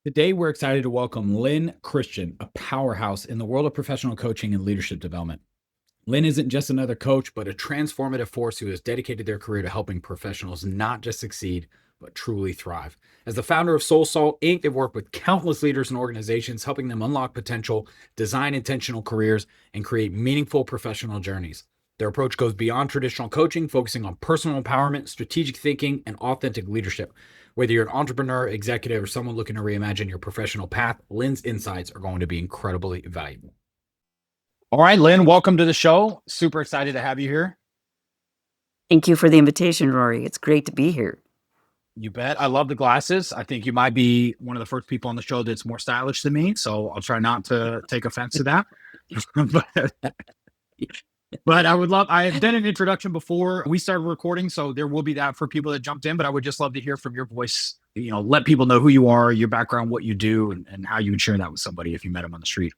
Today, we're excited to welcome Lyn Christian, a powerhouse in the world of professional coaching and leadership development. Lyn isn't just another coach, but a transformative force who has dedicated their career to helping professionals not just succeed, but truly thrive. As the founder of SoulSalt Inc., they've worked with countless leaders and organizations, helping them unlock potential, design intentional careers, and create meaningful professional journeys. Their approach goes beyond traditional coaching, focusing on personal empowerment, strategic thinking, and authentic leadership. Whether you're an entrepreneur, executive, or someone looking to reimagine your professional path, Lyn's insights are going to be incredibly valuable. All right, Lyn, welcome to the show. Super excited to have you here. Thank you for the invitation, Rory. It's great to be here. You bet. I love the glasses. I think you might be one of the first people on the show that's more stylish than me, so I'll try not to take offense to that. But I've done an introduction before we started recording, so there will be that for people that jumped in, but I would just love to hear from your voice, let people know who you are, your background, what you do, and how you would share that with somebody if you met them on the street.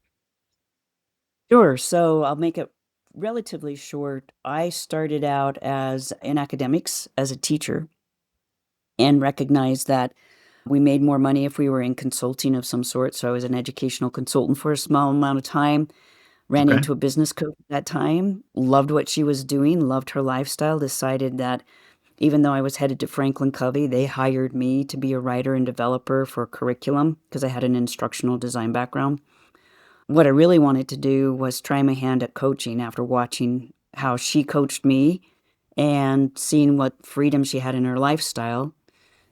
Sure. So I'll make it relatively short. I started out as in academics as a teacher and recognized that we made more money if we were in consulting of some sort. So I was an educational consultant for a small amount of time, ran Okay. into a business coach at that time, loved what she was doing, loved her lifestyle, decided that even though I was headed to Franklin Covey, they hired me to be a writer and developer for curriculum because I had an instructional design background. What I really wanted to do was try my hand at coaching after watching how she coached me and seeing what freedom she had in her lifestyle.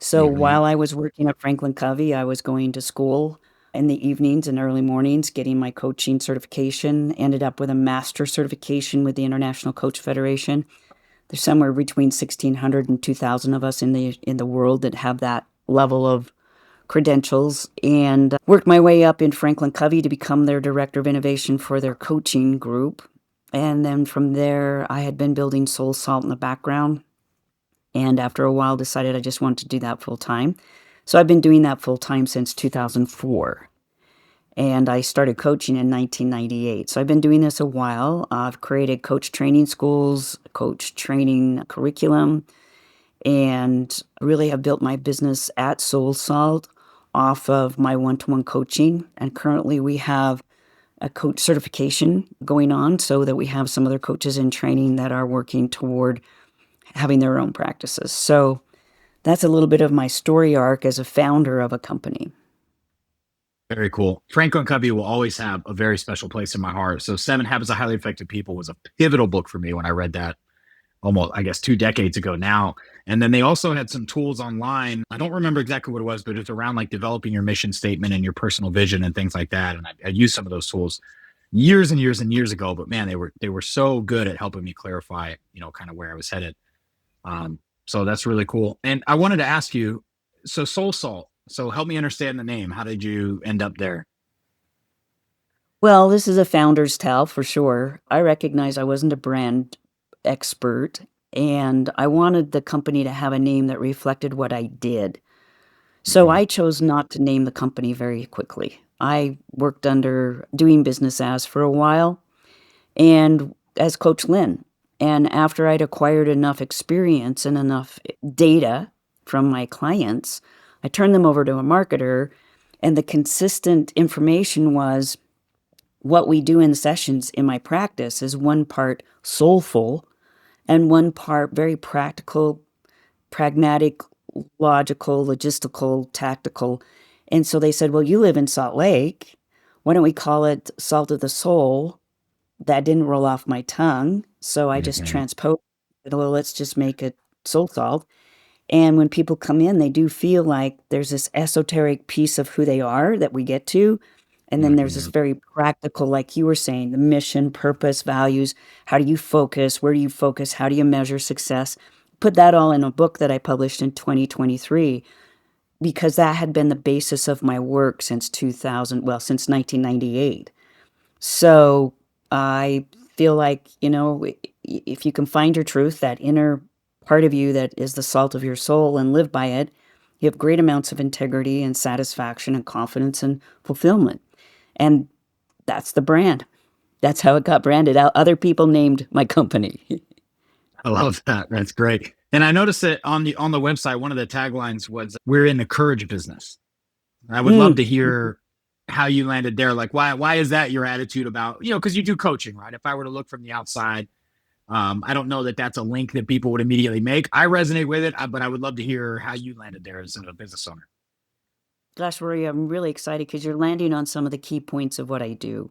So Mm-hmm. while I was working at Franklin Covey, I was going to school in the evenings and early mornings, getting my coaching certification, ended up with a master certification with the International Coach Federation. There's somewhere between 1,600 and 2,000 of us in the world that have that level of credentials, and worked my way up in Franklin Covey to become their director of innovation for their coaching group. And then from there, I had been building SoulSalt in the background. And after a while, decided I just wanted to do that full time. So I've been doing that full time since 2004. And I started coaching in 1998. So I've been doing this a while. I've created coach training schools, coach training curriculum, and really have built my business at SoulSalt off of my one-to-one coaching. And currently we have a coach certification going on so that we have some other coaches in training that are working toward having their own practices. So that's a little bit of my story arc as a founder of a company. Very cool. Franklin Covey will always have a very special place in my heart. So 7 Habits of Highly Effective People was a pivotal book for me when I read that almost, I guess, 2 decades ago now. And then they also had some tools online. I don't remember exactly what it was, but it's around like developing your mission statement and your personal vision and things like that. And I used some of those tools years and years and years ago, but man, they were so good at helping me clarify, kind of where I was headed. So that's really cool. And I wanted to ask you, so SoulSalt, so help me understand the name. How did you end up there? Well, this is a founder's tale for sure. I recognize I wasn't a brand expert, and I wanted the company to have a name that reflected what I did. So Mhm. I chose not to name the company very quickly. I worked under doing business as for a while and as Coach Lyn. And after I'd acquired enough experience and enough data from my clients, I turned them over to a marketer. And the consistent information was what we do in sessions in my practice is one part soulful and one part very practical, pragmatic, logical, logistical, tactical. And so they said, well, you live in Salt Lake. Why don't we call it Salt of the Soul? That didn't roll off my tongue. So I just Mhm. transposed it. Well, let's just make it soul salt. And when people come in, they do feel like there's this esoteric piece of who they are that we get to. And then there's this Mhm. very practical, like you were saying, the mission, purpose, values. How do you focus? Where do you focus? How do you measure success? Put that all in a book that I published in 2023 because that had been the basis of my work since 2000, well, since 1998. So I feel like, if you can find your truth, that inner part of you that is the salt of your soul and live by it, you have great amounts of integrity and satisfaction and confidence and fulfillment. And that's the brand. That's how it got branded out. Other people named my company. I love that. That's great. And I noticed that on the website, one of the taglines was "We're in the courage business." I would love to hear how you landed there. Like, why is that your attitude about, because you do coaching, right? If I were to look from the outside, I don't know that that's a link that people would immediately make. I resonate with it, but I would love to hear how you landed there as a business owner. Gosh, Rory, I'm really excited because you're landing on some of the key points of what I do.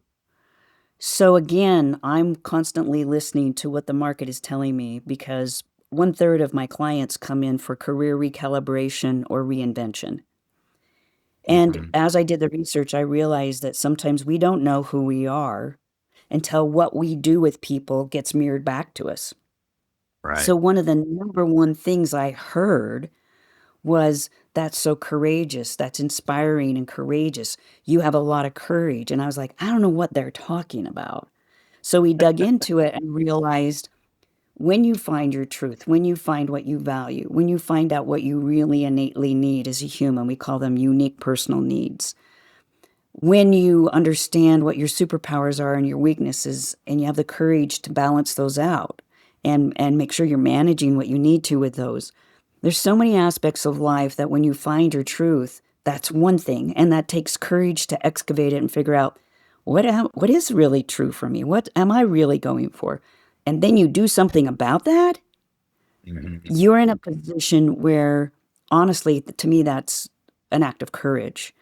So again, I'm constantly listening to what the market is telling me because 1/3 of my clients come in for career recalibration or reinvention. And as I did the research, I realized that sometimes we don't know who we are until what we do with people gets mirrored back to us. Right. So one of the number one things I heard was, "That's so courageous. That's inspiring and courageous. You have a lot of courage." And I was like, I don't know what they're talking about. So we dug into it and realized when you find your truth, when you find what you value, when you find out what you really innately need as a human, we call them unique personal needs. When you understand what your superpowers are and your weaknesses, and you have the courage to balance those out and make sure you're managing what you need to with those. There's so many aspects of life that when you find your truth, that's one thing, and that takes courage to excavate it and figure out what is really true for me? What am I really going for? And then you do something about that, you're in a position where, honestly, to me, that's an act of courage.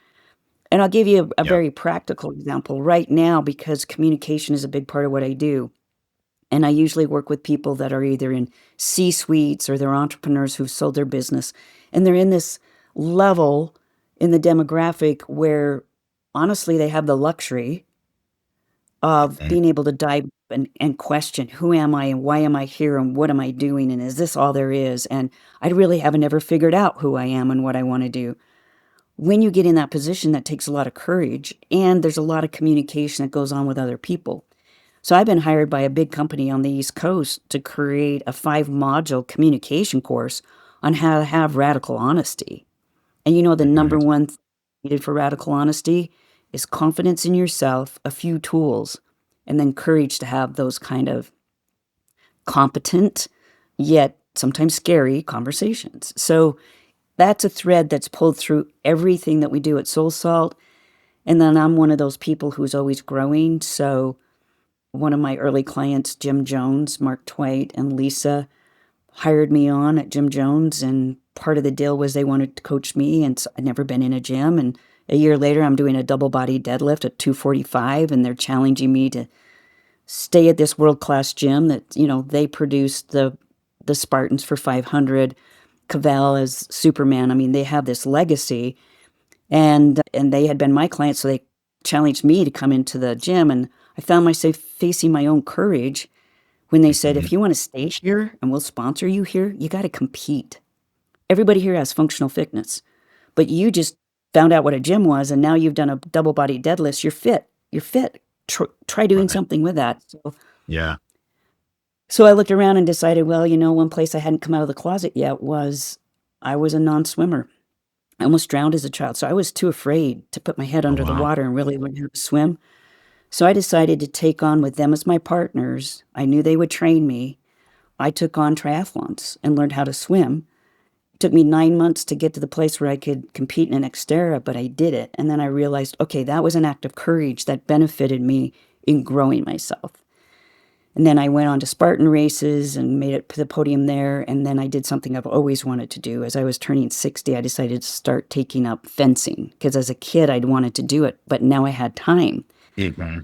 And I'll give you a very practical example right now because communication is a big part of what I do. And I usually work with people that are either in C-suites or they're entrepreneurs who've sold their business. And they're in this level in the demographic where, honestly, they have the luxury of being able to dive and question, who am I and why am I here and what am I doing and is this all there is? And I really haven't ever figured out who I am and what I want to do. When you get in that position, that takes a lot of courage, and there's a lot of communication that goes on with other people. So I've been hired by a big company on the East Coast to create a 5-module communication course on how to have radical honesty. And the number one thing needed for radical honesty is confidence in yourself, a few tools, and then courage to have those kind of competent, yet sometimes scary conversations. So that's a thread that's pulled through everything that we do at SoulSalt. And then I'm one of those people who's always growing. So one of my early clients, Jim Jones, Mark Twight, and Lisa, hired me on at Jim Jones. And part of the deal was they wanted to coach me. And so I'd never been in a gym. And a year later, I'm doing a double body deadlift at 245. And they're challenging me to stay at this world-class gym that, they produced the Spartans for 500. Cavell as Superman. I mean, they have this legacy, and they had been my clients, so they challenged me to come into the gym, and I found myself facing my own courage when they said, if you want to stay here and we'll sponsor you here, you got to compete. Everybody here has functional fitness, but you just found out what a gym was, and now you've done a double body deadlift. You're fit. You're fit. Try doing something with that. So I looked around and decided, well, one place I hadn't come out of the closet yet was I was a non-swimmer. I almost drowned as a child, so I was too afraid to put my head under the water and really learn how to swim. So I decided to take on with them as my partners. I knew they would train me. I took on triathlons and learned how to swim. It took me 9 months to get to the place where I could compete in an Xterra, but I did it. And then I realized, okay, that was an act of courage that benefited me in growing myself. And then I went on to Spartan races and made it to the podium there. And then I did something I've always wanted to do. As I was turning 60, I decided to start taking up fencing because as a kid, I'd wanted to do it, but now I had time.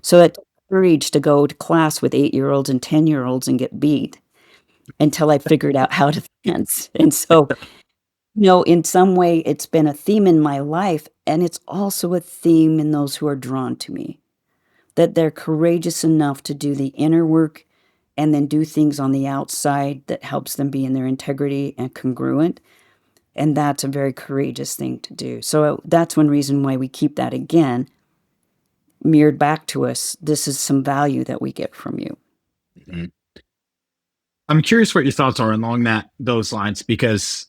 So it took courage to go to class with 8-year-olds and 10-year-olds and get beat until I figured out how to fence. And so, in some way, it's been a theme in my life. And it's also a theme in those who are drawn to me, that they're courageous enough to do the inner work and then do things on the outside that helps them be in their integrity and congruent. And that's a very courageous thing to do. So that's one reason why we keep that, again, mirrored back to us. This is some value that we get from you. I'm curious what your thoughts are along those lines, because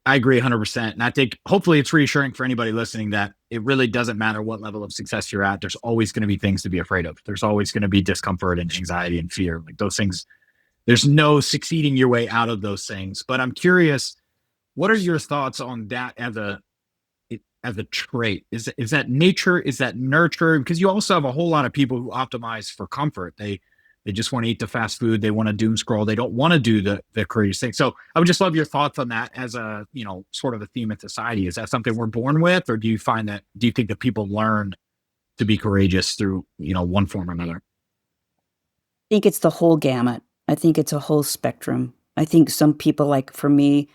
I agree 100%. And I think hopefully it's reassuring for anybody listening that it really doesn't matter what level of success you're at. There's always going to be things to be afraid of. There's always going to be discomfort and anxiety and fear. Like those things, there's no succeeding your way out of those things. But I'm curious, what are your thoughts on that as as a trait? Is that nature? Is that nurture? Because you also have a whole lot of people who optimize for comfort. They just want to eat the fast food. They want to doom scroll. They don't want to do the courageous thing. So I would just love your thoughts on that as a, sort of a theme in society. Is that something we're born with, or do you think that people learn to be courageous through, one form or another? I think it's the whole gamut. I think it's a whole spectrum. I think some people, like for me,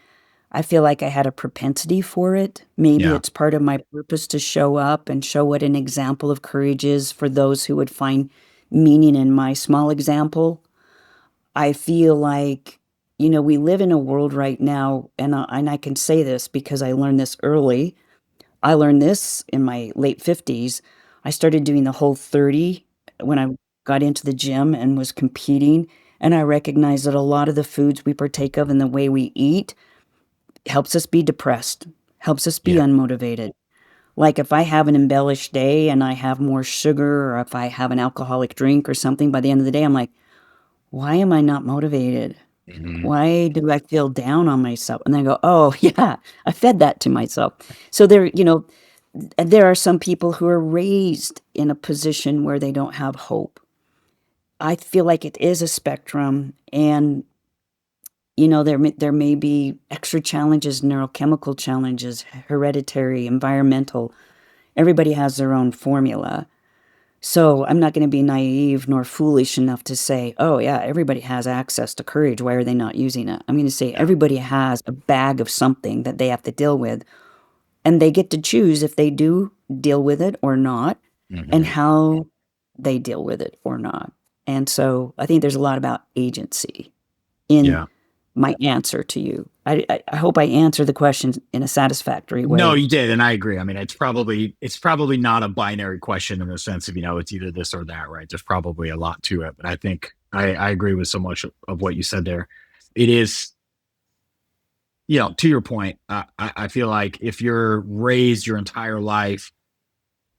I feel like I had a propensity for it. Maybe Yeah. it's part of my purpose to show up and show what an example of courage is for those who would find meaning in my small example. I feel like, we live in a world right now, and I can say this because I learned this early. I learned this in my late 50s. I started doing the Whole30 when I got into the gym and was competing, and I recognized that a lot of the foods we partake of and the way we eat helps us be depressed, helps us be Yeah. unmotivated. Like if I have an embellished day and I have more sugar, or if I have an alcoholic drink or something, by the end of the day, I'm like, why am I not motivated? Mhm. Why do I feel down on myself? And then I go, oh, yeah, I fed that to myself. So there are some people who are raised in a position where they don't have hope. I feel like it is a spectrum, and there may be extra challenges, neurochemical challenges, hereditary, environmental. Everybody has their own formula. So I'm not going to be naive nor foolish enough to say, oh, yeah, everybody has access to courage. Why are they not using it? I'm going to say Yeah. everybody has a bag of something that they have to deal with, and they get to choose if they do deal with it or not, and Mhm. how they deal with it or not. And so I think there's a lot about agency in Yeah. my answer to you. I hope I answer the question in a satisfactory No, way. you did, and I agree. I mean, it's probably not a binary question in the sense of, it's either this or that, right? There's probably a lot to it, but I think I agree with so much of what you said there. It is, to your point. I feel like if you're raised your entire life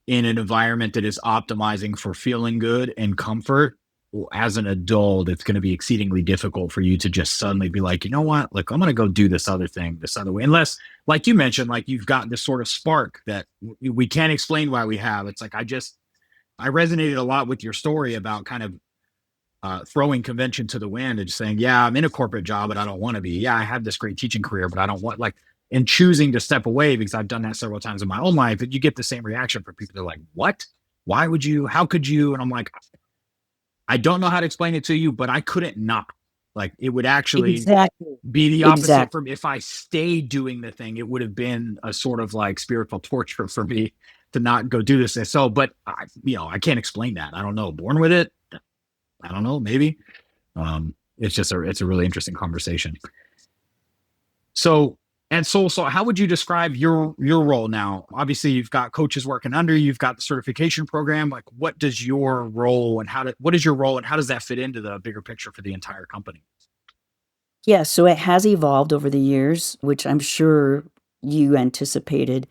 in an environment that is optimizing for feeling good and comfort, well, as an adult, it's going to be exceedingly difficult for you to just suddenly be like, you know what? Like, I'm going to go do this other thing, this other way. Unless, like you mentioned, like you've got this sort of spark that we can't explain why we have. It's like, I resonated a lot with your story about kind of throwing convention to the wind and just saying, yeah, I'm in a corporate job, but I don't want to be. Yeah, I have this great teaching career, but I don't want, like, and choosing to step away, because I've done that several times in my own life. And you get the same reaction from people. They're like, what? Why would you? How could you? And I'm like, I don't know how to explain it to you, but I couldn't not. Like, it would actually Exactly. be the opposite Exactly. from if I stayed doing the thing. It would have been a sort of like spiritual torture for me to not go do this. And so, but I can't explain that. I don't know. Born with it. I don't know. Maybe. It's a really interesting conversation. So, and SoulSalt, how would you describe your role now? Obviously, you've got coaches working under you. You've got the certification program. Like, what is your role, and what is your role, and how does that fit into the bigger picture for the entire company? Yeah, so it has evolved over the years, which I'm sure you anticipated.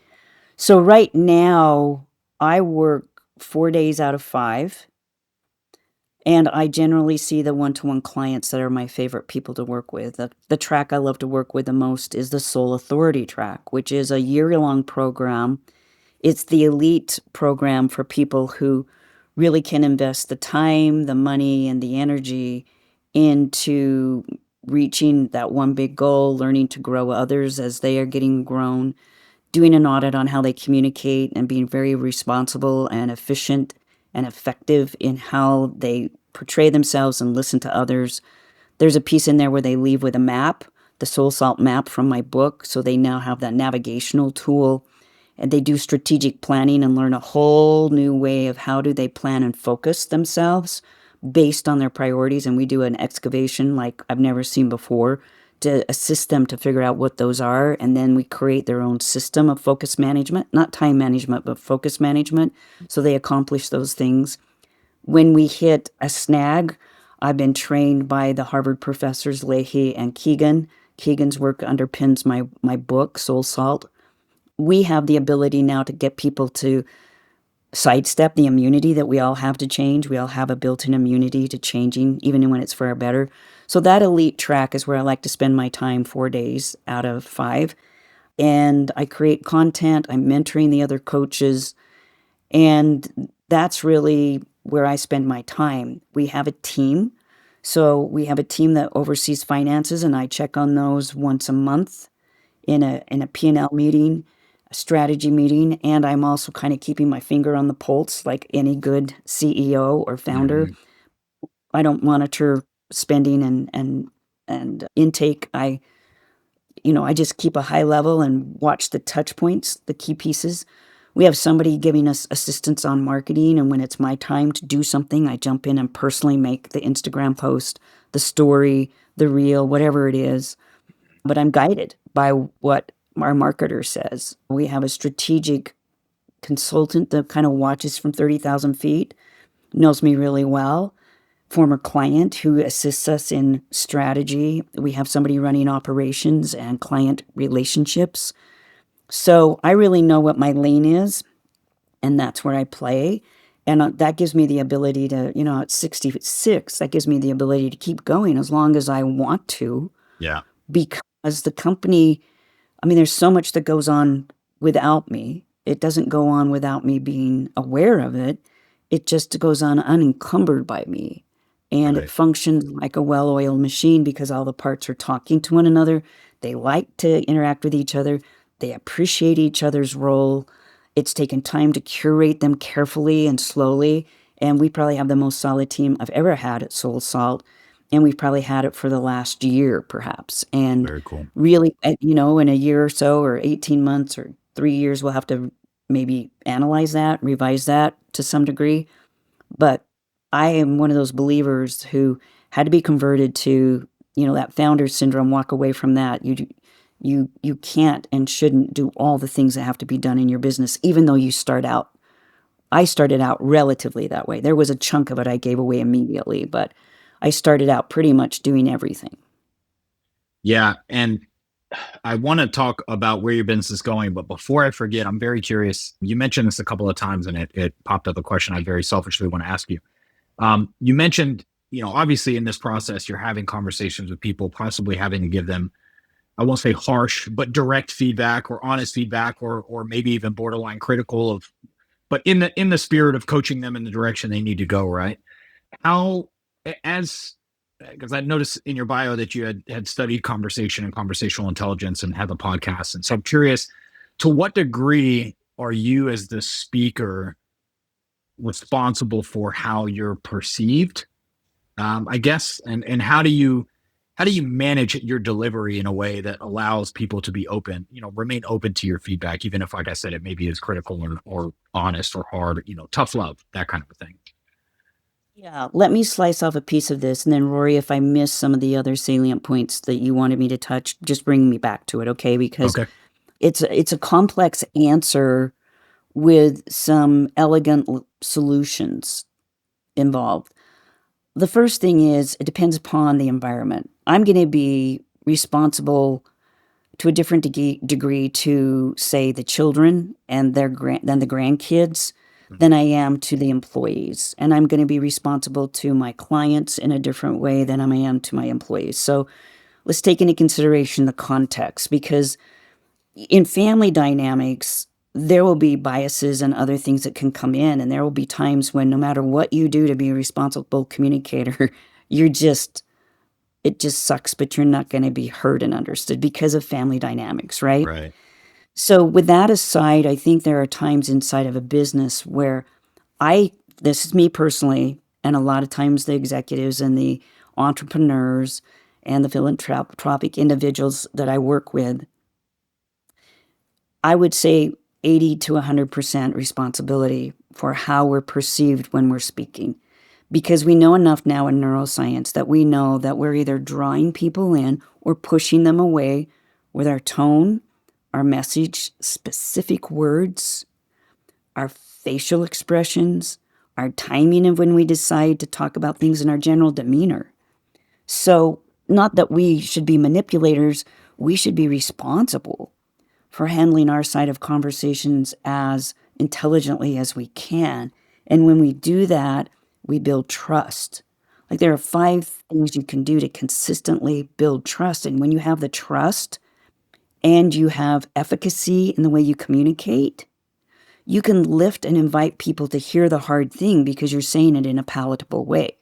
So right now, I work 4 days out of 5, and I generally see the one-to-one clients that are my favorite people to work with. The track I love to work with the most is the Soul Authority track, which is a year-long program. It's the elite program for people who really can invest the time, the money, and the energy into reaching that one big goal, learning to grow others as they are getting grown, doing an audit on how they communicate, and being very responsible and efficient and effective in how they portray themselves and listen to others. There's a piece in there where they leave with a map, the SoulSalt map from my book, so they now have that navigational tool, and they do strategic planning and learn a whole new way of how do they plan and focus themselves based on their priorities. And we do an excavation like I've never seen before to assist them to figure out what those are. And then we create their own system of focus management, not time management, but focus management. So they accomplish those things. When we hit a snag, I've been trained by the Harvard professors Leahy and Keegan. Keegan's work underpins my book, Soul Salt. We have the ability now to get people to sidestep the immunity that we all have to change. We all have a built-in immunity to changing, even when it's for our better. So that elite track is where I like to spend my time 4 days out of 5. and I create content. I'm mentoring the other coaches, and that's really where I spend my time. We have a team. So we have a team that oversees finances, and I check on those once a month in a P&L meeting, a strategy meeting, and I'm also kind of keeping my finger on the pulse like any good CEO or founder. Mhm. I don't monitor spending and intake. I just keep a high level and watch the touch points, the key pieces. We have somebody giving us assistance on marketing, and when it's my time to do something, I jump in and personally make the Instagram post, the story, the reel, whatever it is. But I'm guided by what our marketer says. We have a strategic consultant that kind of watches from 30,000 feet, knows me really well, former client who assists us in strategy. We have somebody running operations and client relationships. So I really know what my lane is, and that's where I play. And that gives me the ability to, at 66, that gives me the ability to keep going as long as I want to, Yeah. because the company, there's so much that goes on without me. It doesn't go on without me being aware of it. It just goes on unencumbered by me. And it Right. functions like a well-oiled machine because all the parts are talking to one another. They like to interact with each other. They appreciate each other's role. It's taken time to curate them carefully and slowly. And we probably have the most solid team I've ever had at SoulSalt. And we've probably had it for the last year, perhaps. And Very cool. really, in a year or so, or 18 months or 3 years, we'll have to maybe analyze that, revise that to some degree. But I am one of those believers who had to be converted to, that founder syndrome, walk away from that. You can't and shouldn't do all the things that have to be done in your business, even though you start out. I started out relatively that way. There was a chunk of it I gave away immediately, but I started out pretty much doing everything. Yeah. And I want to talk about where your business is going, but before I forget, I'm very curious. You mentioned this a couple of times, and it popped up a question I very selfishly want to ask you. You mentioned, obviously in this process, you're having conversations with people, possibly having to give them, I won't say harsh, but direct feedback or honest feedback, or maybe even borderline critical of, but in the spirit of coaching them in the direction they need to go. Right? How, as because I noticed in your bio that you had studied conversation and conversational intelligence and had the podcast, and so I'm curious, to what degree are you as the speaker responsible for how you're perceived, I guess, and how do you manage your delivery in a way that allows people to be open, remain open to your feedback, even if, like I said, it maybe is critical or honest or hard, tough love, that kind of a thing. Yeah, let me slice off a piece of this, and then Rory, if I miss some of the other salient points that you wanted me to touch, just bring me back to it, okay? Because Okay. it's a complex answer with some elegant solutions involved. The first thing is it depends upon the environment. I'm going to be responsible to a different degree to, say, the children and than the grandkids than I am to the employees. And I'm going to be responsible to my clients in a different way than I am to my employees. So let's take into consideration the context, because in family dynamics, there will be biases and other things that can come in. And there will be times when no matter what you do to be a responsible communicator, it just sucks, but you're not going to be heard and understood because of family dynamics, right? Right. So with that aside, I think there are times inside of a business where this is me personally, and a lot of times the executives and the entrepreneurs and the philanthropic individuals that I work with, I would say 80 to 100% responsibility for how we're perceived when we're speaking. Because we know enough now in neuroscience that we know that we're either drawing people in or pushing them away with our tone, our message, specific words, our facial expressions, our timing of when we decide to talk about things, in our general demeanor. So, not that we should be manipulators, we should be responsible for handling our side of conversations as intelligently as we can. And when we do that, we build trust. Like, there are 5 things you can do to consistently build trust. And when you have the trust, and you have efficacy in the way you communicate, you can lift and invite people to hear the hard thing because you're saying it in a palatable way.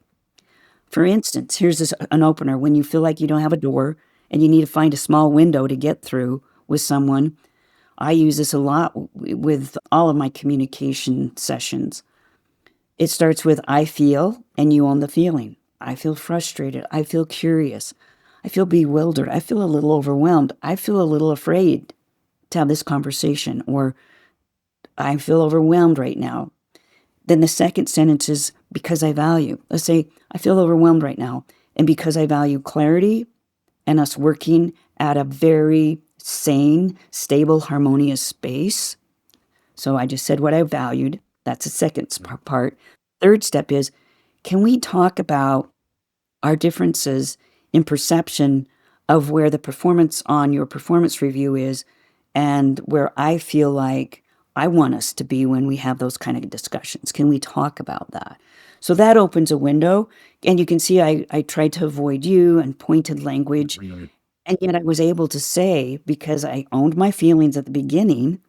For instance, here's an opener. When you feel like you don't have a door and you need to find a small window to get through with someone, I use this a lot with all of my communication sessions. It starts with I feel, and you own the feeling. I feel frustrated. I feel curious. I feel bewildered. I feel a little overwhelmed. I feel a little afraid to have this conversation, or I feel overwhelmed right now. Then the second sentence is because I value. Let's say I feel overwhelmed right now, and because I value clarity and us working at a very sane, stable, harmonious space. So I just said what I valued. That's the second part. Third step is, can we talk about our differences in perception of where the performance on your performance review is and where I feel like I want us to be when we have those kind of discussions? Can we talk about that? So that opens a window. And you can see I tried to avoid you and pointed language. And yet I was able to say, because I owned my feelings at the beginning,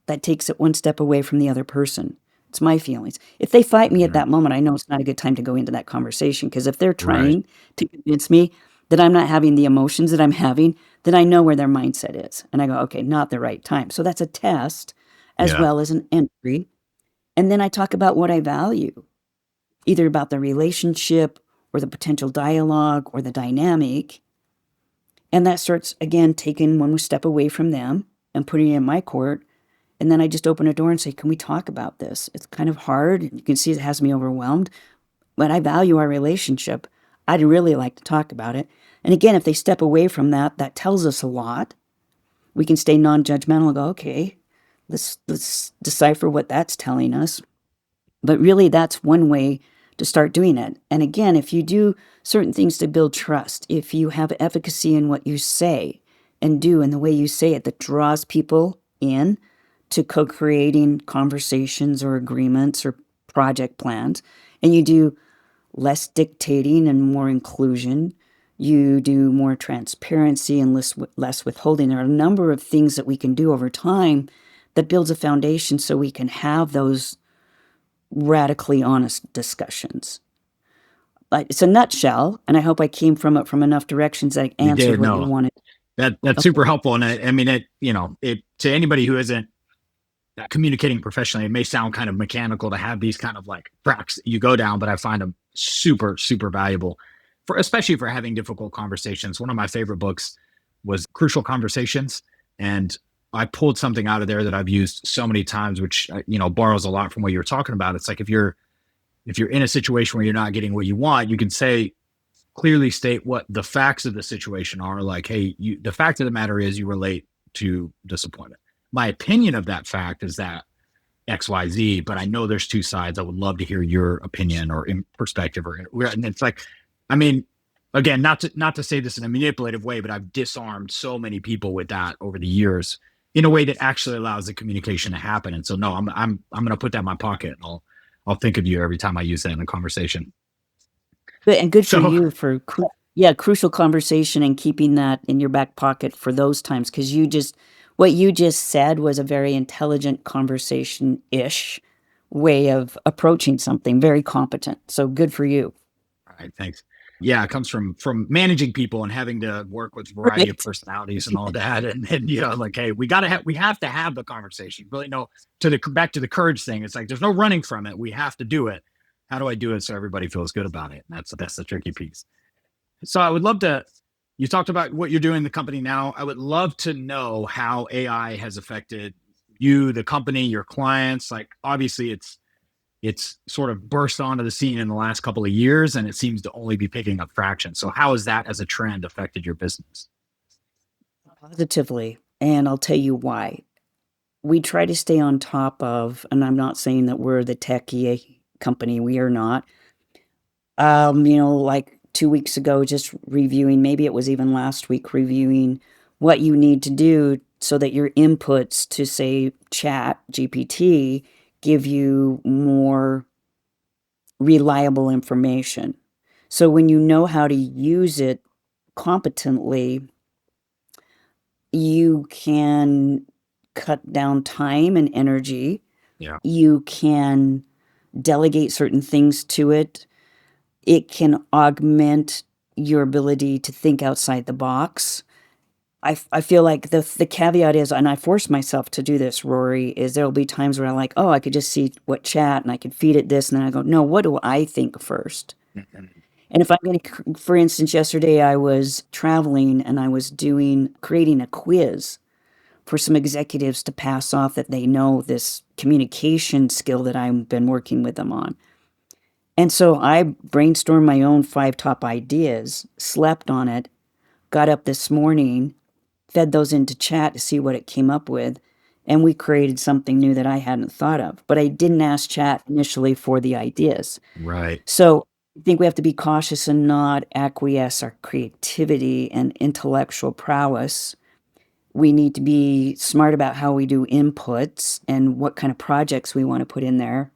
that takes it one step away from the other person. It's my feelings. If they fight me at that moment, I know it's not a good time to go into that conversation, because if they're trying to convince me that I'm not having the emotions that I'm having, then I know where their mindset is. And I go, okay, not the right time. So that's a test as well as an entry. And then I talk about what I value, either about the relationship or the potential dialogue or the dynamic. And that starts, again, taking one step away from them and putting it in my court. And then I just open a door and say, can we talk about this? It's kind of hard. You can see it has me overwhelmed, but I value our relationship. I'd really like to talk about it. And again, if they step away from that, that tells us a lot. We can stay non-judgmental and go, okay, let's decipher what that's telling us. But really, that's one way to start doing it. And again, if you do certain things to build trust, if you have efficacy in what you say and do and the way you say it, that draws people in to co-creating conversations or agreements or project plans, and you do less dictating and more inclusion, you do more transparency and less withholding. There are a number of things that we can do over time that builds a foundation so we can have those radically honest discussions. It's a nutshell, and I hope I came from it from enough directions that I answered what you wanted. That's super helpful. And I mean, it to anybody who isn't communicating professionally, it may sound kind of mechanical to have these kind of like tracks you go down, but I find them super, super valuable especially for having difficult conversations. One of my favorite books was Crucial Conversations. And I pulled something out of there that I've used so many times, which, borrows a lot from what you were talking about. It's like, if you're in a situation where you're not getting what you want, you can clearly state what the facts of the situation are. Like, hey, the fact of the matter is you relate to disappointment. My opinion of that fact is that XYZ, but I know there's two sides. I would love to hear your opinion or perspective. And it's like, I mean, again, not to say this in a manipulative way, but I've disarmed so many people with that over the years in a way that actually allows the communication to happen. And so, no, I'm going to put that in my pocket, and I'll think of you every time I use that in a conversation. Good for you for crucial conversation and keeping that in your back pocket for those times, because what you just said was a very intelligent conversation-ish way of approaching something, very competent. So good for you. All right, thanks. Yeah, it comes from managing people and having to work with a variety of personalities and all that. And like, hey, we have to have the conversation. Really, back to the courage thing. It's like, there's no running from it. We have to do it. How do I do it so everybody feels good about it? And that's the tricky piece. So I would love to, you talked about what you're doing in the company now. I would love to know how AI has affected you, the company, your clients. Like, obviously it's sort of burst onto the scene in the last couple of years, and it seems to only be picking up traction. So how has that as a trend affected your business? Positively. And I'll tell you why. We try to stay on top of, and I'm not saying that we're the techie company, we are not. Like 2 weeks ago, just reviewing, maybe it was even last week, reviewing what you need to do so that your inputs to, say, Chat GPT give you more reliable information. So when you know how to use it competently, you can cut down time and energy. Yeah. You can delegate certain things to it. It can augment your ability to think outside the box. I feel like the caveat is, and I force myself to do this, Rory, is there'll be times where I'm like, oh, I could just see what chat and I could feed it this. And then I go, no, what do I think first? And if I'm going to, for instance, yesterday I was traveling and I was creating a quiz for some executives to pass off that they know this communication skill that I've been working with them on. And so I brainstormed my own 5 top ideas, slept on it, got up this morning, fed those into chat to see what it came up with, and we created something new that I hadn't thought of. But I didn't ask chat initially for the ideas. Right. So I think we have to be cautious and not acquiesce our creativity and intellectual prowess. We need to be smart about how we do inputs and what kind of projects we want to put in there.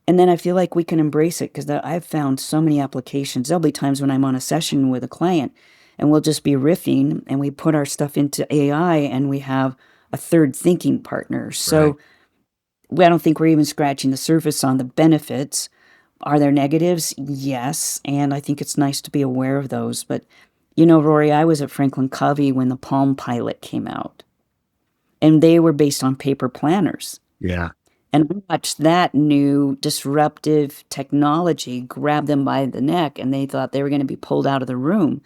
And then I feel like we can embrace it because I've found so many applications. There'll be times when I'm on a session with a client and we'll just be riffing and we put our stuff into AI and we have a third thinking partner. So I don't think we're even scratching the surface on the benefits. Are there negatives? Yes. And I think it's nice to be aware of those. But, Rory, I was at Franklin Covey when the Palm Pilot came out and they were based on paper planners. Yeah. And I watched that new disruptive technology grab them by the neck and they thought they were going to be pulled out of the room.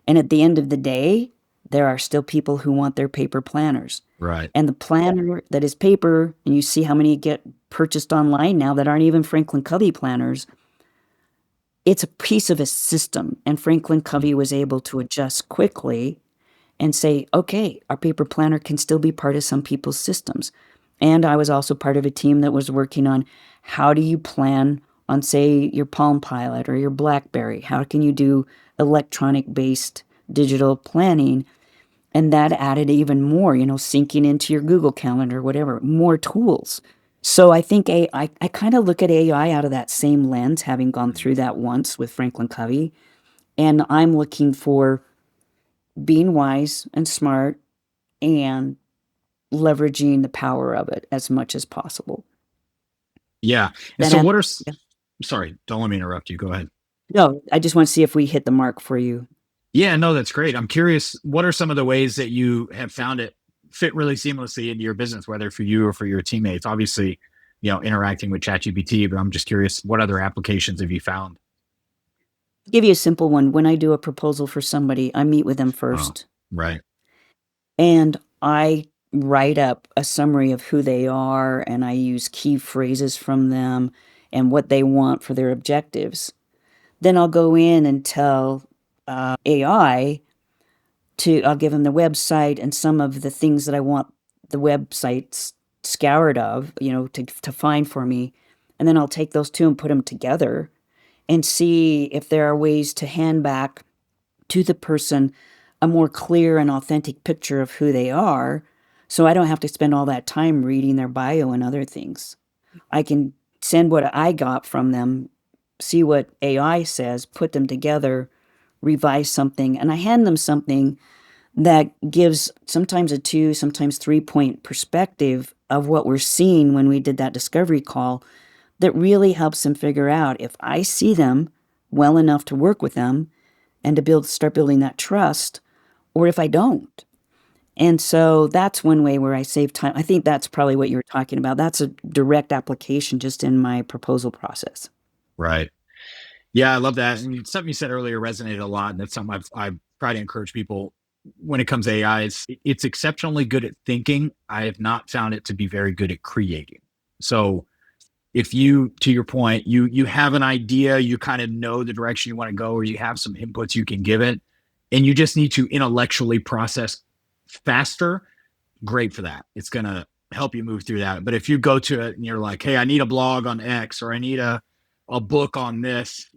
And at the end of the day, there are still people who want their paper planners. Right. And the planner that is paper, and you see how many get purchased online now that aren't even Franklin Covey planners, it's a piece of a system. And Franklin Covey was able to adjust quickly and say, okay, our paper planner can still be part of some people's systems. And I was also part of a team that was working on how do you plan on, say, your Palm Pilot or your BlackBerry? How can you do electronic-based digital planning? And that added even more, syncing into your Google Calendar, whatever, more tools. So I think I kind of look at AI out of that same lens, having gone through that once with Franklin Covey. And I'm looking for being wise and smart and leveraging the power of it as much as possible. Yeah. And That so an- what are, sorry, don't let me interrupt you. Go ahead. No, I just want to see if we hit the mark for you. Yeah, no, that's great. I'm curious, what are some of the ways that you have found it fit really seamlessly into your business, whether for you or for your teammates? Obviously, interacting with ChatGPT, but I'm just curious, what other applications have you found? I'll give you a simple one. When I do a proposal for somebody, I meet with them first. Right. And I write up a summary of who they are, and I use key phrases from them and what they want for their objectives. Then I'll go in and tell AI I'll give them the website and some of the things that I want the websites scoured of, to find for me. And then I'll take those two and put them together and see if there are ways to hand back to the person a more clear and authentic picture of who they are, so I don't have to spend all that time reading their bio and other things. I can send what I got from them, see what AI says, put them together, revise something, and I hand them something that gives sometimes a 2, sometimes 3-point perspective of what we're seeing when we did that discovery call that really helps them figure out if I see them well enough to work with them and to start building that trust, or if I don't. And so that's one way where I save time. I think that's probably what you were talking about. That's a direct application just in my proposal process. Right. Yeah, I love that. And something you said earlier resonated a lot. And that's something I've tried to encourage people when it comes to AI. It's exceptionally good at thinking. I have not found it to be very good at creating. So if you, to your point, you have an idea, you kind of know the direction you want to go, or you have some inputs you can give it, and you just need to intellectually process faster, great for that. It's going to help you move through that. But if you go to it and you're like, hey, I need a blog on X, or I need a book on this,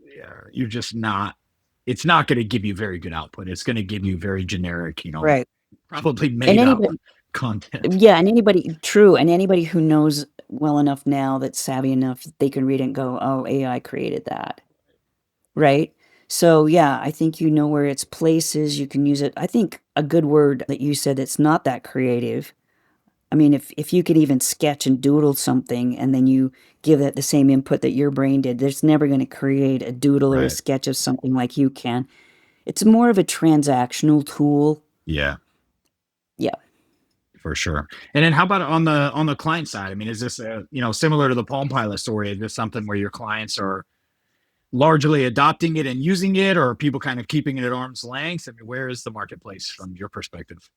you're just not, it's not going to give you very good output. It's going to give you very generic, Right. probably made up content. Yeah. And anybody who knows well enough now, that's savvy enough, they can read it and go, oh, AI created that. Right. So yeah, I think you know where its place is. You can use it. I think a good word that you said, it's not that creative. I mean, if you could even sketch and doodle something and then you give it the same input that your brain did, there's never going to create a doodle or a Right. sketch of something like you can. It's more of a transactional tool. Yeah, Yeah. for sure. And then how about on the client side? I mean, is this similar to the Palm Pilot story? Is this something where your clients are largely adopting it and using it, or are people kind of keeping it at arm's length? I mean, where is the marketplace from your perspective?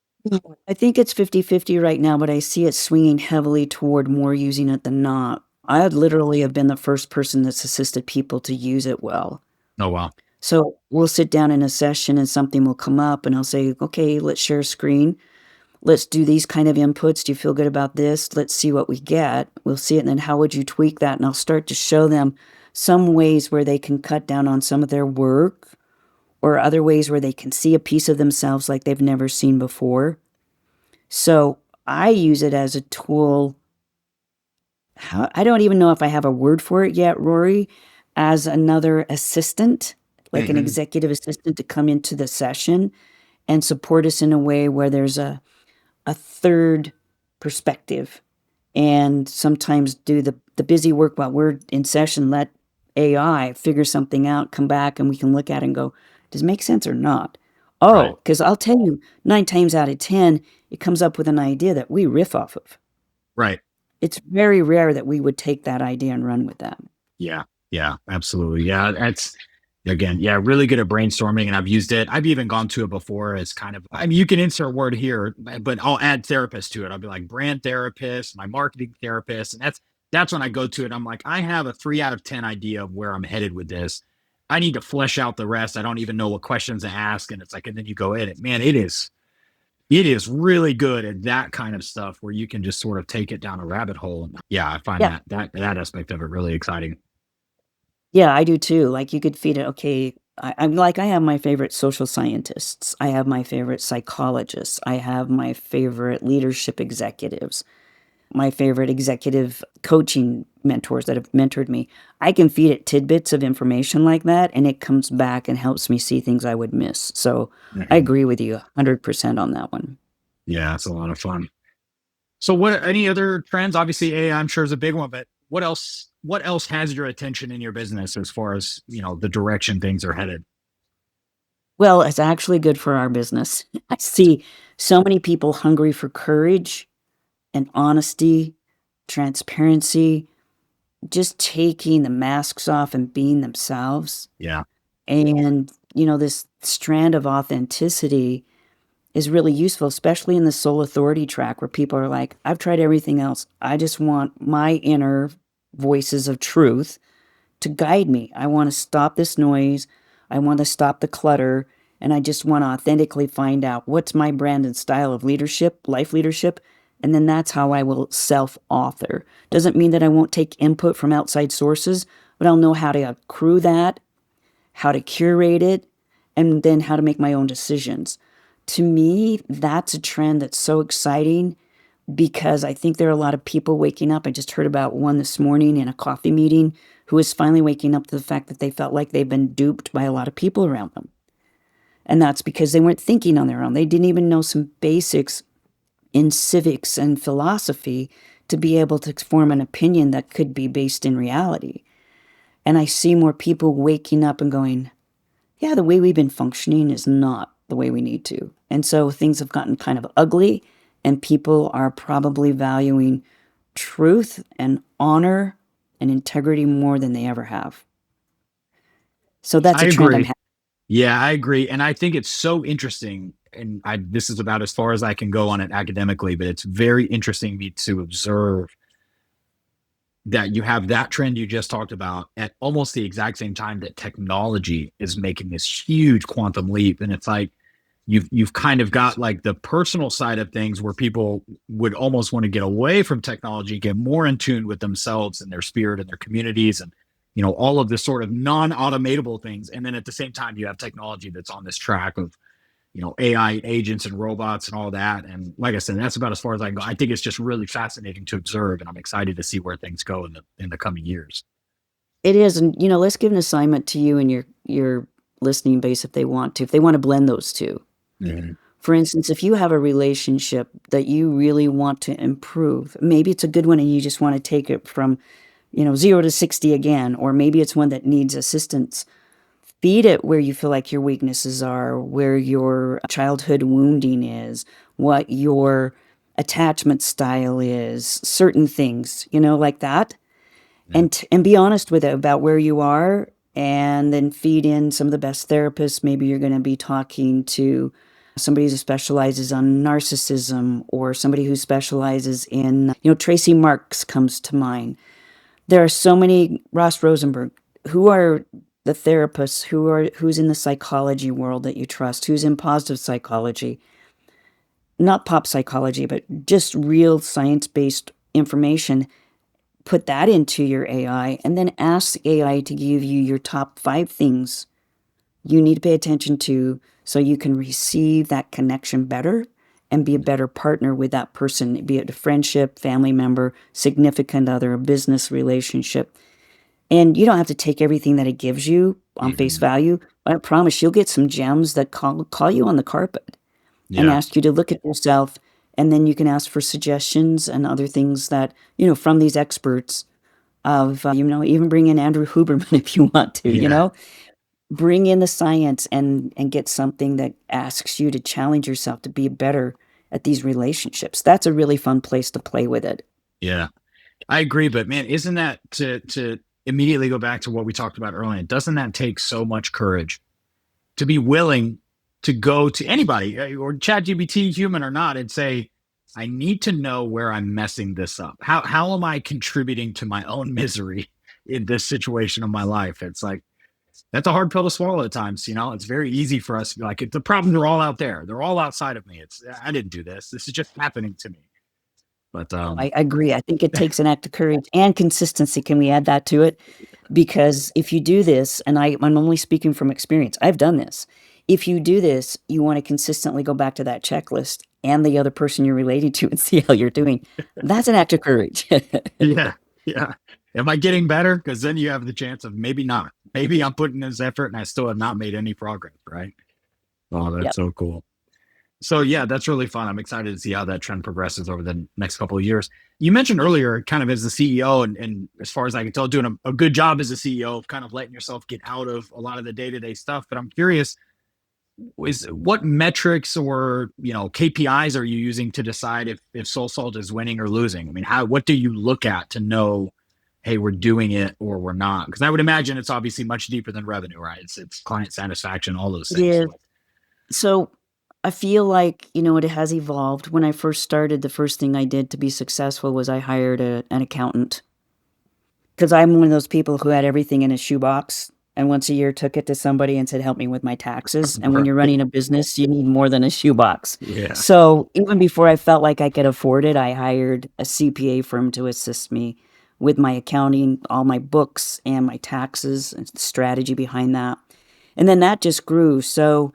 I think it's 50-50 right now, but I see it swinging heavily toward more using it than not. I would literally have been the first person that's assisted people to use it well. Oh, wow. So we'll sit down in a session and something will come up and I'll say, okay, let's share a screen. Let's do these kind of inputs. Do you feel good about this? Let's see what we get. We'll see it. And then how would you tweak that? And I'll start to show them some ways where they can cut down on some of their work, or other ways where they can see a piece of themselves like they've never seen before. So I use it as a tool. I don't even know if I have a word for it yet, Rory, as another assistant, like an Mhm. executive assistant to come into the session and support us in a way where there's a third perspective, and sometimes do the busy work while we're in session. Let AI figure something out, come back, and we can look at it and go, does it make sense or not? Right. Oh, because I'll tell you, 9 times out of 10, it comes up with an idea that we riff off of. Right. It's very rare that we would take that idea and run with that. Yeah. Yeah, absolutely. Yeah. That's again, yeah, really good at brainstorming. And I've used it. I've even gone to it before as kind of, I mean, you can insert a word here, but I'll add therapist to it. I'll be like brand therapist, my marketing therapist. And that's when I go to it. I'm like, I have a 3 out of 10 idea of where I'm headed with this. I need to flesh out the rest. I don't even know what questions to ask. And it's like, and then you go in it, man, it is really good at that kind of stuff where you can just sort of take it down a rabbit hole. And yeah, I find Yeah. that aspect of it really exciting. Yeah, I do too. Like, you could feed it, okay. I'm like, I have my favorite social scientists. I have my favorite psychologists. I have my favorite leadership executives, my favorite executive coaching mentors that have mentored me. I can feed it tidbits of information like that, and it comes back and helps me see things I would miss. So I Mhm. agree with you 100% on that one. Yeah, it's a lot of fun. So what any other trends? Obviously AI I'm sure is a big one, but what else has your attention in your business as far as, the direction things are headed? Well, it's actually good for our business. I see so many people hungry for courage and honesty, transparency, just taking the masks off and being themselves. Yeah. And, this strand of authenticity is really useful, especially in the soul authority track where people are like, I've tried everything else. I just want my inner voices of truth to guide me. I want to stop this noise. I want to stop the clutter. And I just want to authentically find out what's my brand and style of leadership, life leadership. And then that's how I will self author. Doesn't mean that I won't take input from outside sources, but I'll know how to accrue that, how to curate it, and then how to make my own decisions. To me, that's a trend that's so exciting because I think there are a lot of people waking up. I just heard about one this morning in a coffee meeting who is finally waking up to the fact that they felt like they've been duped by a lot of people around them. And that's because they weren't thinking on their own. They didn't even know some basics in civics and philosophy to be able to form an opinion that could be based in reality. And I see more people waking up and going, yeah, the way we've been functioning is not the way we need to. And so things have gotten kind of ugly, and people are probably valuing truth and honor and integrity more than they ever have. So that's I a trend I'm agree. having. Yeah, I agree. And I think it's so interesting. And this is about as far as I can go on it academically, but it's very interesting me to observe that you have that trend you just talked about at almost the exact same time that technology is making this huge quantum leap. And it's like you've kind of got like the personal side of things where people would almost want to get away from technology, get more in tune with themselves and their spirit and their communities and all of this sort of non-automatable things. And then at the same time, you have technology that's on this track of AI agents and robots and all that. And like I said, that's about as far as I can go. I think it's just really fascinating to observe, and I'm excited to see where things go in the coming years. It is, and let's give an assignment to you and your listening base if they want to blend those two. Mhm. For instance, if you have a relationship that you really want to improve, maybe it's a good one and you just want to take it from, 0 to 60 again, or maybe it's one that needs assistance. Feed it where you feel like your weaknesses are, where your childhood wounding is, what your attachment style is, certain things, like that. Yeah. And be honest with it about where you are, and then feed in some of the best therapists. Maybe you're going to be talking to somebody who specializes on narcissism, or somebody who specializes in, Tracy Marks comes to mind. There are so many, Ross Rosenberg, who are the therapists who's in the psychology world that you trust, who's in positive psychology, not pop psychology, but just real science-based information. Put that into your AI and then ask AI to give you your top 5 things you need to pay attention to so you can receive that connection better and be a better partner with that person, be it a friendship, family member, significant other, a business relationship. And you don't have to take everything that it gives you on face value. I promise you'll get some gems that call you on the carpet and Yeah. ask you to look at yourself. And then you can ask for suggestions and other things that, from these experts of, even bring in Andrew Huberman if you want to, Yeah. bring in the science and get something that asks you to challenge yourself to be better at these relationships. That's a really fun place to play with it. Yeah, I agree. But man, isn't that to immediately go back to what we talked about earlier? Doesn't that take so much courage to be willing to go to anybody or ChatGPT, human or not, and say, I need to know where I'm messing this up. How am I contributing to my own misery in this situation of my life? It's like, that's a hard pill to swallow at times. It's very easy for us to be like, the problems are all out there. They're all outside of me. I didn't do this. This is just happening to me. But I agree. I think it takes an act of courage and consistency. Can we add that to it? Because if you do this, and I'm only speaking from experience, I've done this. If you do this, you want to consistently go back to that checklist and the other person you're related to and see how you're doing. That's an act of courage. yeah, yeah. Am I getting better? Because then you have the chance of maybe not. Maybe I'm putting this effort and I still have not made any progress, right? Oh, that's Yep. so cool. So yeah, that's really fun. I'm excited to see how that trend progresses over the next couple of years. You mentioned earlier, kind of as the CEO, and as far as I can tell, doing a good job as a CEO of kind of letting yourself get out of a lot of the day-to-day stuff. But I'm curious, what metrics or KPIs are you using to decide if SoulSalt is winning or losing? I mean, what do you look at to know, hey, we're doing it or we're not? Because I would imagine it's obviously much deeper than revenue, right? It's client satisfaction, all those It things. is. So I feel like, it has evolved. When I first started, the first thing I did to be successful was I hired an accountant. Because I'm one of those people who had everything in a shoebox and once a year took it to somebody and said, help me with my taxes. And when you're running a business, you need more than a shoebox. Yeah. So even before I felt like I could afford it, I hired a CPA firm to assist me with my accounting, all my books and my taxes and the strategy behind that. And then that just grew. So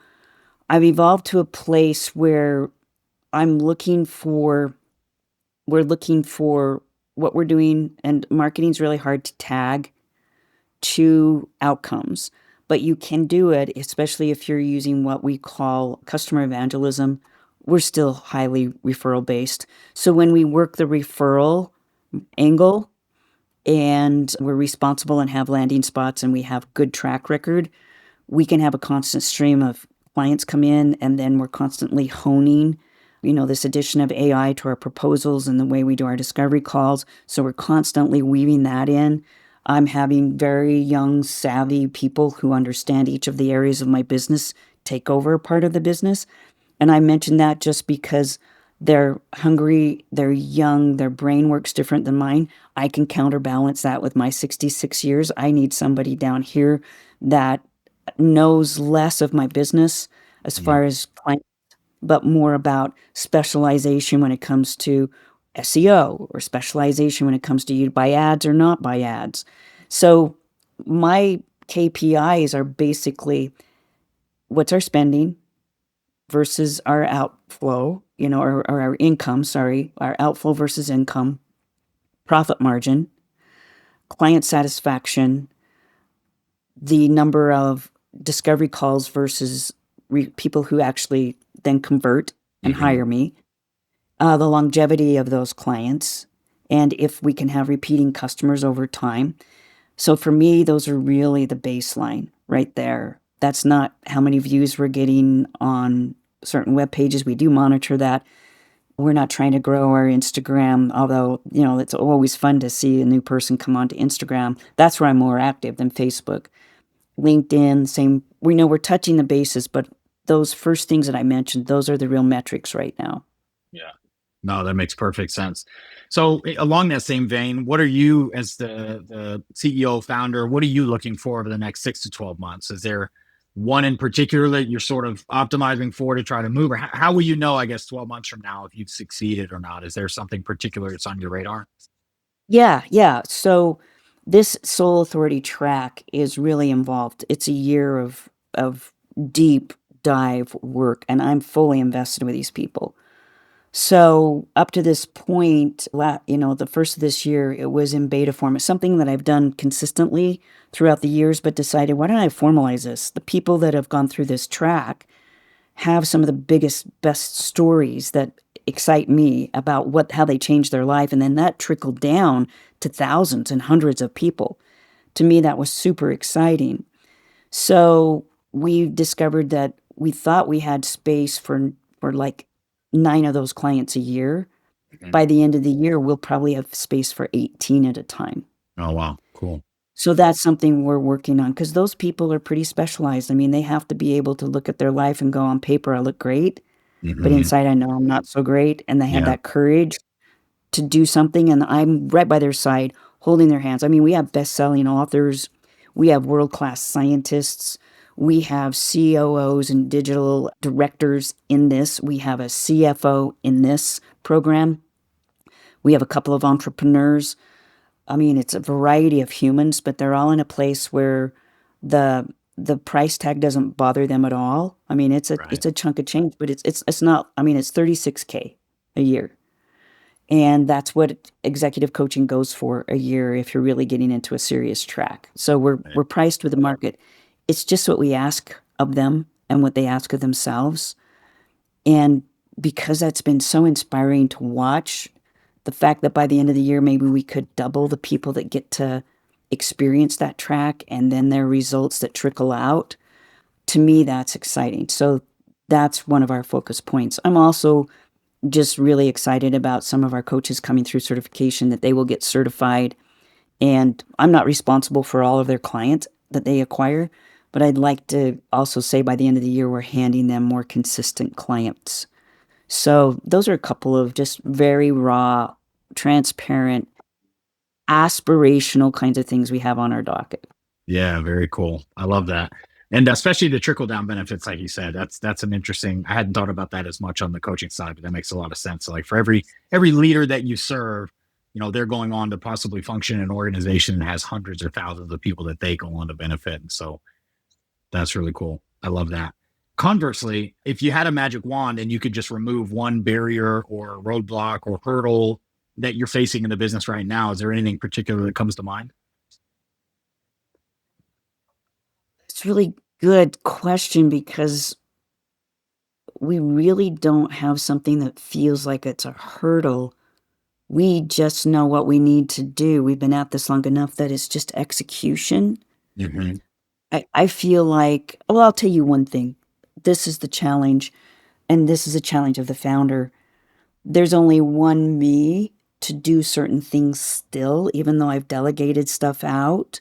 I've evolved to a place where we're looking for what we're doing, and marketing's really hard to tag to outcomes, but you can do it, especially if you're using what we call customer evangelism. We're still highly referral based. So when we work the referral angle and we're responsible and have landing spots and we have good track record, we can have a constant stream of clients come in, and then we're constantly honing, this addition of AI to our proposals and the way we do our discovery calls. So we're constantly weaving that in. I'm having very young, savvy people who understand each of the areas of my business take over a part of the business. And I mention that just because they're hungry, they're young, their brain works different than mine. I can counterbalance that with my 66 years. I need somebody down here that knows less of my business as far as client, but more about specialization when it comes to SEO, or specialization when it comes to you buy ads or not buy ads. So my KPIs are basically what's our spending versus our outflow, or our income, our outflow versus income, profit margin, client satisfaction, the number of discovery calls versus people who actually then convert and hire me, the longevity of those clients, and if we can have repeating customers over time. So for me, those are really the baseline right there. That's not how many views we're getting on certain web pages. We do monitor that. We're not trying to grow our Instagram, although, it's always fun to see a new person come onto Instagram. That's where I'm more active than Facebook. LinkedIn, same. We know we're touching the bases, but those first things that I mentioned, those are the real metrics right now. Yeah. No, that makes perfect sense. So along that same vein, what are you, as the CEO founder, what are you looking for over the next 6 to 12 months? Is there one in particular that you're sort of optimizing for to try to move, or how will you know, I guess, 12 months from now if you've succeeded or not? Is there something particular that's on your radar? Yeah. So this Soul Authority track is really involved. It's a year of deep dive work, and I'm fully invested with these people. So up to this point, the first of this year, it was in beta form. It's something that I've done consistently throughout the years, but decided, why don't I formalize this? The people that have gone through this track have some of the biggest, best stories that excite me about how they changed their life. And then that trickled down to thousands and hundreds of people. To me, that was super exciting. So we discovered that we thought we had space for like 9 of those clients a year. By the end of the year, we'll probably have space for 18 at a time. Oh, wow. Cool. So that's something we're working on, because those people are pretty specialized. I mean, they have to be able to look at their life and go, on paper, I look great, but inside I know I'm not so great. And they have that courage to do something. And I'm right by their side, holding their hands. I mean, we have best-selling authors. We have world-class scientists. We have COOs and digital directors in this. We have a CFO in this program. We have a couple of entrepreneurs. I mean, it's a variety of humans, but they're all in a place where the price tag doesn't bother them at all. I mean, it's a chunk of change, but it's not. I mean, it's $36K a year, and that's what executive coaching goes for a year if you're really getting into a serious track. So we're priced with the market. It's just what we ask of them and what they ask of themselves, and because that's been so inspiring to watch. The fact that by the end of the year, maybe we could double the people that get to experience that track, and then their results that trickle out. To me, that's exciting. So that's one of our focus points. I'm also just really excited about some of our coaches coming through certification, that they will get certified. And I'm not responsible for all of their clients that they acquire, but I'd like to also say by the end of the year, we're handing them more consistent clients. So those are a couple of just very raw, transparent, aspirational kinds of things we have on our docket. Yeah, very cool. I love that. And especially the trickle down benefits, like you said, that's an interesting, I hadn't thought about that as much on the coaching side, but that makes a lot of sense. So like for every leader that you serve, they're going on to possibly function in an organization that has hundreds or thousands of people that they go on to benefit. And so that's really cool. I love that. Conversely, if you had a magic wand and you could just remove one barrier or roadblock or hurdle that you're facing in the business right now, is there anything particular that comes to mind? It's a really good question, because we really don't have something that feels like it's a hurdle. We just know what we need to do. We've been at this long enough that it's just execution. I feel like, well, I'll tell you one thing. This is the challenge, and this is a challenge of the founder. There's only one me to do certain things still, even though I've delegated stuff out.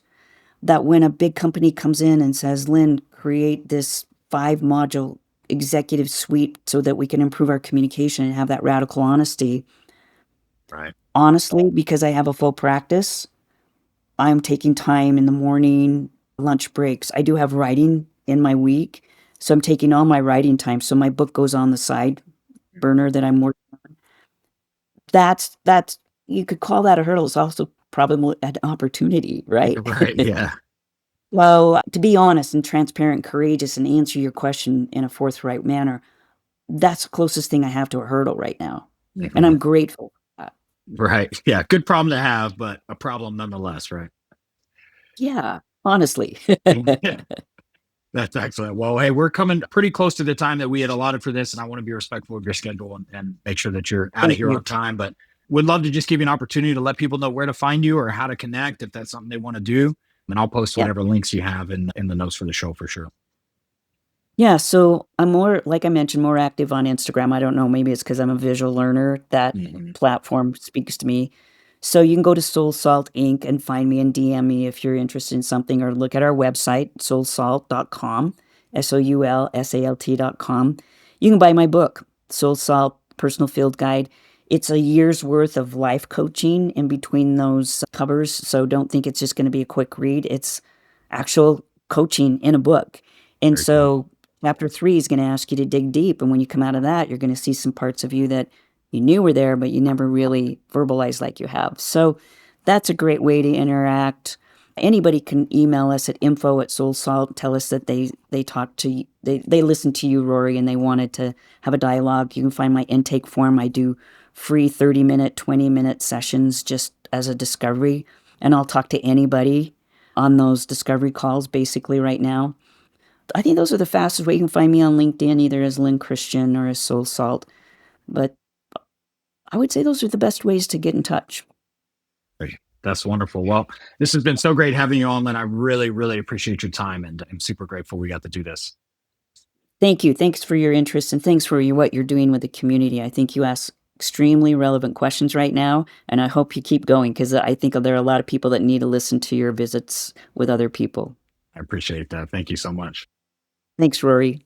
That when a big company comes in and says, Lyn, create this 5-module executive suite so that we can improve our communication and have that radical honesty. Right. Honestly, because I have a full practice, I'm taking time in the morning, lunch breaks. I do have writing in my week, so I'm taking all my writing time. So my book goes on the side burner that I'm working on. That's you could call that a hurdle. It's also probably an opportunity, right? Right. Yeah. Well, to be honest and transparent, courageous, and answer your question in a forthright manner, that's the closest thing I have to a hurdle right now. And I'm grateful for that. Right. Yeah. Good problem to have, but a problem nonetheless. Right. Yeah, honestly. Yeah. That's excellent. Well, hey, we're coming pretty close to the time that we had allotted for this, and I want to be respectful of your schedule and make sure that you're out of Thank here you. on time. But would love to just give you an opportunity to let people know where to find you or how to connect if that's something they want to do. And I'll post Yeah. whatever links you have in the notes for the show for sure. Yeah, so I'm more, like I mentioned, more active on Instagram. I don't know, maybe it's because I'm a visual learner. That platform speaks to me. So you can go to SoulSalt Inc. and find me and DM me if you're interested in something, or look at our website, soulsalt.com, SOULSALT.com. You can buy my book, Soul Salt Personal Field Guide. It's a year's worth of life coaching in between those covers. So don't think it's just going to be a quick read. It's actual coaching in a book. And Very cool. so chapter 3 is going to ask you to dig deep. And when you come out of that, you're going to see some parts of you that you knew were there, but you never really verbalized like you have. So that's a great way to interact. Anybody can email us at info@SoulSalt, tell us that they talked to you, they listened to you, Rory, and they wanted to have a dialogue. You can find my intake form. I do free 30-minute, 20-minute sessions just as a discovery. And I'll talk to anybody on those discovery calls basically right now. I think those are the fastest way. You can find me on LinkedIn either as Lyn Christian or as SoulSalt. But I would say those are the best ways to get in touch. Great. That's wonderful. Well, this has been so great having you on, Lyn. I really, really appreciate your time, and I'm super grateful we got to do this. Thank you. Thanks for your interest, and thanks for what you're doing with the community. I think you ask extremely relevant questions right now, and I hope you keep going, because I think there are a lot of people that need to listen to your visits with other people. I appreciate that. Thank you so much. Thanks, Rory.